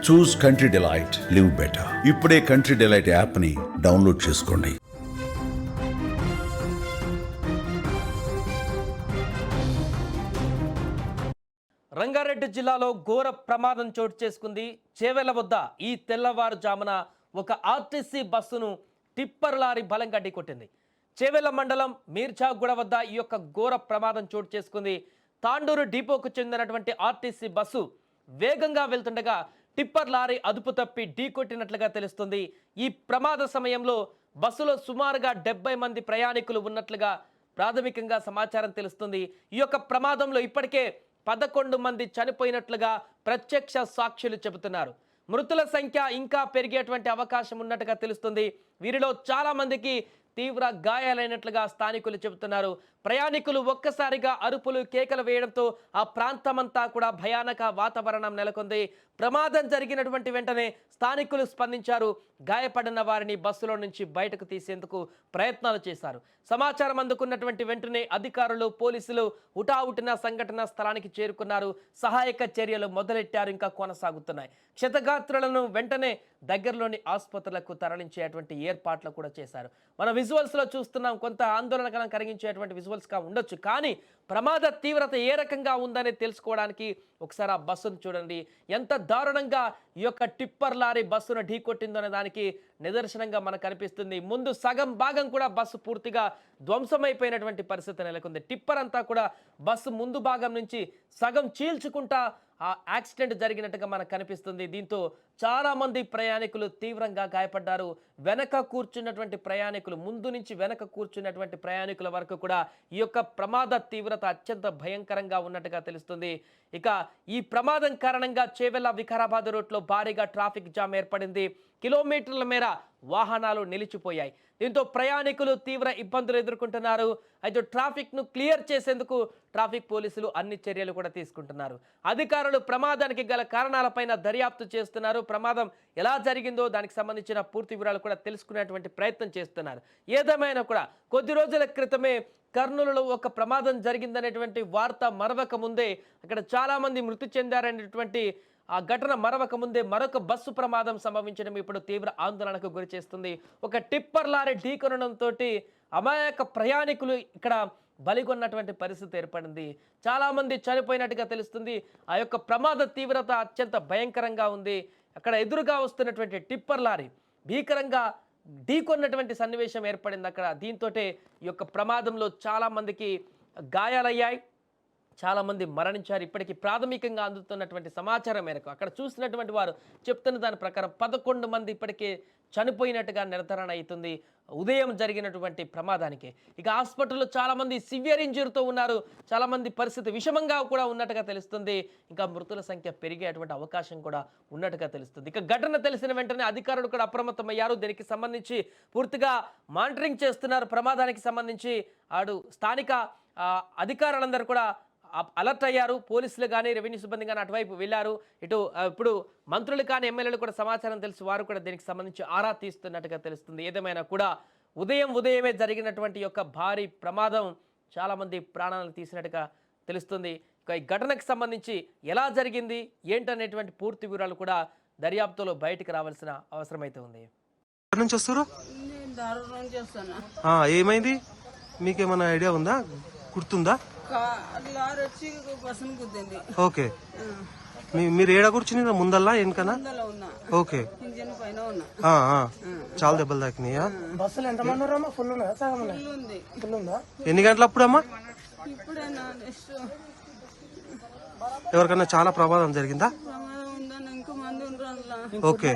చూస్ country delight, live better. ఇప్పుడే country delight app ని download చేసుకోండి. రంగారెడ్డి జిల్లాలో ఘోర ప్రమాదం చోటు చేసుకుంది. చేవెళ్ల వద్ద ఈ తెల్లవారుజామున ఒక ఆర్టీసీ బస్సును టిప్పర్ లారీ బలంగా ఢీకొట్టింది. చేవెళ్ల మండలం మీర్జాగూడ వద్ద ఈ యొక్క ఘోర ప్రమాదం చోటు చేసుకుంది. తాండూరు డిపోకు చెందినటువంటి ఆర్టీసీ బస్సు వేగంగా వెళ్తుండగా టిప్పర్ లారీ అదుపు తప్పి ఢీకొట్టినట్లుగా తెలుస్తుంది. ఈ ప్రమాద సమయంలో బస్సులో సుమారుగా 70 మంది ప్రయాణికులు ఉన్నట్లుగా ప్రాథమికంగా సమాచారం తెలుస్తుంది. ఈ యొక్క ప్రమాదంలో ఇప్పటికే 11 మంది చనిపోయినట్లుగా ప్రత్యక్ష సాక్షులు చెబుతున్నారు. మృతుల సంఖ్య ఇంకా పెరిగేటువంటి అవకాశం ఉన్నట్టుగా తెలుస్తుంది. వీరిలో చాలా మందికి తీవ్ర గాయాలైనట్లుగా స్థానికులు చెబుతున్నారు. ప్రయాణికులు ఒక్కసారిగా అరుపులు కేకలు వేయడంతో ఆ ప్రాంతమంతా కూడా భయానక వాతావరణం నెలకొంది. ప్రమాదం జరిగినటువంటి వెంటనే స్థానికులు స్పందించారు. గాయపడిన వారిని బస్సులో నుంచి బయటకు తీసేందుకు ప్రయత్నాలు చేశారు. సమాచారం అందుకున్నటువంటి వెంటనే అధికారులు, పోలీసులు హుటాహుటిన సంఘటన స్థలానికి చేరుకున్నారు. సహాయక చర్యలు మొదలెట్టారు, ఇంకా కొనసాగుతున్నాయి. క్షతగాత్రులను వెంటనే దగ్గరలోని ఆసుపత్రులకు తరలించేటువంటి ఏర్పాట్లు కూడా చేశారు. మన విజువల్స్లో చూస్తున్నాం. కొంత ఆందోళనకరం కలిగించేటువంటి విజువల్స్గా ఉండొచ్చు, కానీ ప్రమాద తీవ్రత ఏ రకంగా ఉందని తెలుసుకోవడానికి ఒకసారి ఆ బస్సును చూడండి. ఎంత దారుణంగా ఈ యొక్క టిప్పర్ లారీ బస్సును ఢీకొట్టిందో అనే దానికి నిదర్శనంగా మనకు కనిపిస్తుంది. ముందు సగం భాగం కూడా బస్సు పూర్తిగా ధ్వంసమైపోయినటువంటి పరిస్థితి నెలకొంది. టిప్పర్ అంతా కూడా బస్సు ముందు భాగం నుంచి సగం చీల్చుకుంటా ఆ యాక్సిడెంట్ జరిగినట్టుగా మనకు కనిపిస్తుంది. దీంతో చాలా మంది ప్రయాణికులు తీవ్రంగా గాయపడ్డారు. వెనక కూర్చున్నటువంటి ప్రయాణికులు, ముందు నుంచి వెనక కూర్చున్నటువంటి ప్రయాణికుల వరకు కూడా ఈ యొక్క ప్రమాద తీవ్రత అత్యంత భయంకరంగా ఉన్నట్టుగా తెలుస్తుంది. ఇక ఈ ప్రమాదం కారణంగా చేవెళ్ల వికారాబాద్ రూట్లో భారీగా ట్రాఫిక్ జామ్ ఏర్పడింది. కిలోమీటర్ల మేర వాహనాలు నిలిచిపోయాయి. దీంతో ప్రయాణికులు తీవ్ర ఇబ్బందులు ఎదుర్కొంటున్నారు. అయితే ట్రాఫిక్ను క్లియర్ చేసేందుకు ట్రాఫిక్ పోలీసులు అన్ని చర్యలు కూడా తీసుకుంటున్నారు. అధికారులు ప్రమాదానికి గల కారణాలపైన దర్యాప్తు చేస్తున్నారు. ప్రమాదం ఎలా జరిగిందో దానికి సంబంధించిన పూర్తి వివరాలు కూడా తెలుసుకునేటువంటి ప్రయత్నం చేస్తున్నారు. ఏదేమైనా కూడా కొద్ది రోజుల క్రితమే కర్నూలులో ఒక ప్రమాదం జరిగిందనేటువంటి వార్త మరవక ముందే, అక్కడ చాలా మంది మృతి చెందారనేటువంటి ఆ ఘటన మరవక ముందే మరొక బస్సు ప్రమాదం సంభవించడం ఇప్పుడు తీవ్ర ఆందోళనకు గురి చేస్తుంది. ఒక టిప్పర్ లారీ ఢీకొనడంతో అమాయక ప్రయాణికులు ఇక్కడ బలిగొన్నటువంటి పరిస్థితి ఏర్పడింది. చాలా మంది చనిపోయినట్టుగా తెలుస్తుంది. ఆ యొక్క ప్రమాద తీవ్రత అత్యంత భయంకరంగా ఉంది. అక్కడ ఎదురుగా వస్తున్నటువంటి టిప్పర్ లారీ భీకరంగా ఢీకొన్నటువంటి సన్నివేశం ఏర్పడింది అక్కడ. దీంతో ఈ యొక్క ప్రమాదంలో చాలా మందికి గాయాలయ్యాయి, చాలా మంది మరణించారు. ఇప్పటికీ ప్రాథమికంగా అందుతున్నటువంటి సమాచారం మేరకు అక్కడ చూసినటువంటి వారు చెప్తున్న దాని ప్రకారం 11 మంది ఇప్పటికే చనిపోయినట్టుగా నిర్ధారణ అవుతుంది ఉదయం జరిగినటువంటి ప్రమాదానికి. ఇక హాస్పిటల్లో చాలా మంది సివియర్ ఇంజరీతో ఉన్నారు. చాలా మంది పరిస్థితి విషమంగా కూడా ఉన్నట్టుగా తెలుస్తుంది. ఇంకా మృతుల సంఖ్య పెరిగేటువంటి అవకాశం కూడా ఉన్నట్టుగా తెలుస్తుంది. ఇక ఘటన తెలిసిన వెంటనే అధికారులు కూడా అప్రమత్తమయ్యారు. దీనికి సంబంధించి పూర్తిగా మానిటరింగ్ చేస్తున్నారు. ప్రమాదానికి సంబంధించి స్థానిక అధికారులందరూ కూడా అలర్ట్ అయ్యారు. పోలీసులు కానీ, రెవెన్యూ సిబ్బంది కానీ అటువైపు వెళ్ళారు. ఇప్పుడు మంత్రులు కానీ, ఎమ్మెల్యేలు కూడా సమాచారం తెలిసి వారు కూడా దీనికి సంబంధించి ఆరా తీస్తున్నట్టుగా తెలుస్తుంది. ఏదేమైనా కూడా ఉదయమే జరిగినటువంటి యొక్క భారీ ప్రమాదం చాలా మంది ప్రాణాలను తీసినట్టుగా తెలుస్తుంది. ఇక ఈ ఘటనకు సంబంధించి ఎలా జరిగింది ఏంటనేటువంటి పూర్తి వివరాలు కూడా దర్యాప్తులో బయటికి రావాల్సిన అవసరం అయితే ఉంది. ఏమైంది మీకేమైనా ఐడియా ఉందా, గుర్తుందా? ఓకే, మీరు ఏడా కూర్చుని ముందల్లా వెనకనా? ఓకే, చాలా దెబ్బలు తాకినాయా? ఎన్ని గంటలప్పుడు అమ్మా? ఎవరికన్నా చాలా ప్రమాదం జరిగిందా? ఓకే.